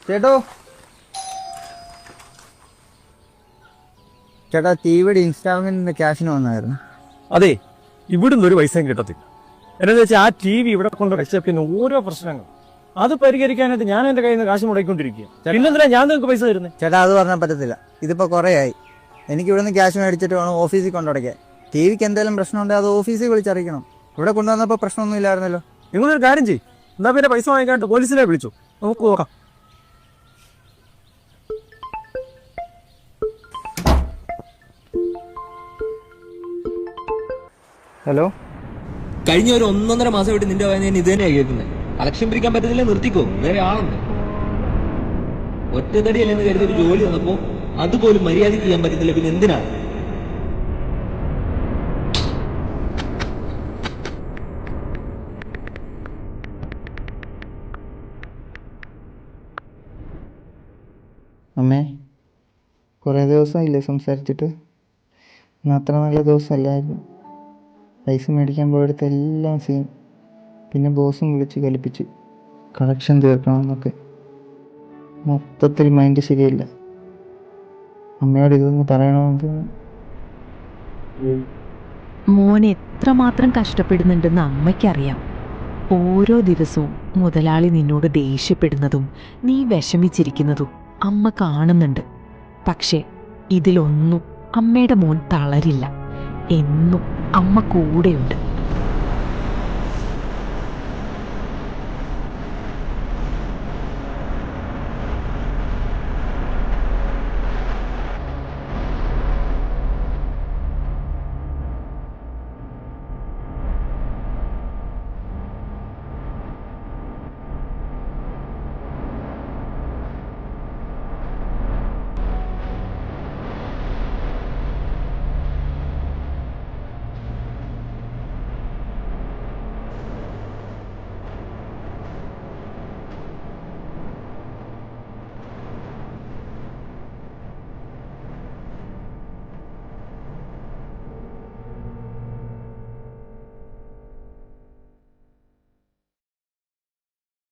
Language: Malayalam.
ചേട്ടോ ചേട്ടാ ടിവിയുടെ ഇൻസ്റ്റാൾമെന്റിന്റെ ക്യാഷിന് വന്നായിരുന്നു. അതെ, ഇവിടുന്ന് ഒരു പൈസയും കിട്ടത്തില്ല. എന്താണെന്ന് വെച്ചാൽ ആ ടി വി ഇവിടെ കൊണ്ട് വെച്ച പിന്നെ ഓരോ പ്രശ്നങ്ങൾ അത് പരിഹരിക്കാനായിട്ട് ഞാൻ എന്റെ കയ്യിൽ നിന്ന് കാശ് മുടക്കിക്കൊണ്ടിരിക്കുക. പിന്നെന്തിനാ ഞാൻ നിങ്ങൾക്ക് പൈസ തരുന്നത്? ചേട്ടാ അത് പറഞ്ഞാൽ പറ്റത്തില്ല. ഇതിപ്പോ കുറേ ആയി. എനിക്ക് ഇവിടുന്ന് ക്യാഷ് മേടിച്ചിട്ട് വേണം ഓഫീസിൽ കൊണ്ടുടക്കാൻ. ടി വിക്ക് എന്തെങ്കിലും പ്രശ്നമുണ്ടെങ്കിൽ അത് ഓഫീസിൽ വിളിച്ചറിയിക്കണം. ഇവിടെ കൊണ്ടുവന്നപ്പോൾ പ്രശ്നമൊന്നും ഇല്ലായിരുന്നല്ലോ. നിങ്ങളൊരു കാര്യം ചെയ്യും, എന്നാ പിന്നെ പൈസ വാങ്ങിക്കാണ്ട് പോലീസിനെ വിളിച്ചു, നമുക്ക് നോക്കാം. ഹലോ, കഴിഞ്ഞ ഒരു 1.5 മാസമായിട്ട് നിന്റെ വായന ഞാൻ ഇത് തന്നെയാണ് കേൾക്കുന്നത്. അലക്ഷ്യം പിരിക്കാൻ പറ്റത്തില്ല, നിർത്തിക്കോ. വേറെ ആളുണ്ട്. ഒറ്റത്തടിയല്ലെന്ന് കരുതി ഒരു ജോലി വന്നപ്പോ അതുപോലും മര്യാദയ്ക്ക് ചെയ്യാൻ പറ്റത്തില്ല, പിന്നെ എന്തിനാണ്? അമ്മേ കുറേ ദിവസമായില്ലേ സംസാരിച്ചിട്ട്? ഇന്ന് അത്ര നല്ല ദിവസമല്ലായിരുന്നു. പൈസ മേടിക്കാൻ പോയെടുത്ത് എല്ലാം സീൻ. പിന്നെ ബോസും വിളിച്ച് കലിപ്പിച്ച് കളക്ഷൻ തീർക്കണമെന്നൊക്കെ. മൊത്തത്തിൽ മൈൻഡ് ശരിയല്ല. അമ്മയോട് ഇതൊന്ന് പറയണമെന്ന്. മോൻ എത്രമാത്രം കഷ്ടപ്പെടുന്നുണ്ടെന്ന് അമ്മയ്ക്കറിയാം. ഓരോ ദിവസവും മുതലാളി നിന്നോട് ദേഷ്യപ്പെടുന്നതും നീ വിഷമിച്ചിരിക്കുന്നതും അമ്മ കാണുന്നുണ്ട്. പക്ഷേ ഇതിലൊന്നും അമ്മയുടെ മോൻ തളരില്ല. എന്നും അമ്മ കൂടെയുണ്ട്.